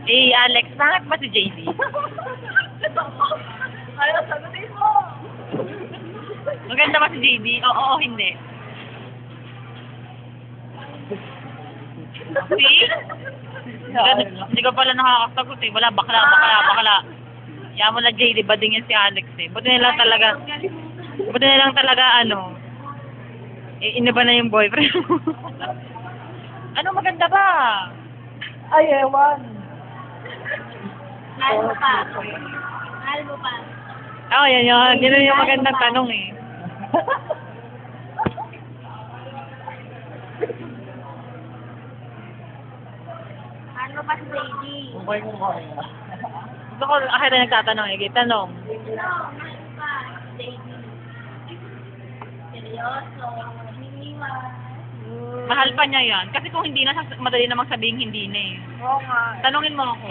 Eh, Alex, bakit ba si JD? Ayaw, sagutin mo. Maganda ba si JD? Oo, o hindi. See? Hindi ka pala nakakasagot eh. Wala, bakla. Yan mo na JD, bading yan si Alex eh. Buti na lang talaga, eh, iniba na yung boyfriend mo. Ano maganda ba? Ay, ewan. Mahal mo pa. Mahal mo pa. Oo, yan yun. Yan yung magandang tanong eh. Mahal mo pa si baby. Bukay mo kaya. Gusto ko, akin na nagtatanong eh. Tanong. No, mahal mo pa si baby. Seryoso. Hiniwan. Mahal pa niya yan. Kasi kung hindi na, madali namang sabihin hindi na eh. Oo nga. Tanungin mo ako.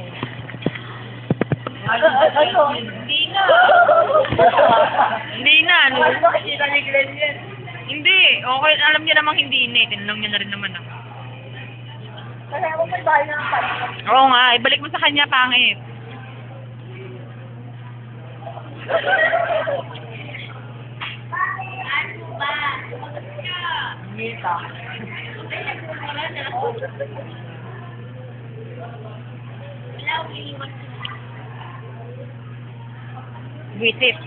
Ano? Hindi na. Hindi na. No? Ano nakikita ni Glenn yan? Hindi. Okay, alam niya namang hindi na eh. Tinanong niya na rin naman ako. Kaya mo may bahay na ang panahon. Oo nga. Ibalik mo sa kanya, pangit. Mahal mo pa. Sumagot ka. Mita. Wala, umiiwan ka. Visit.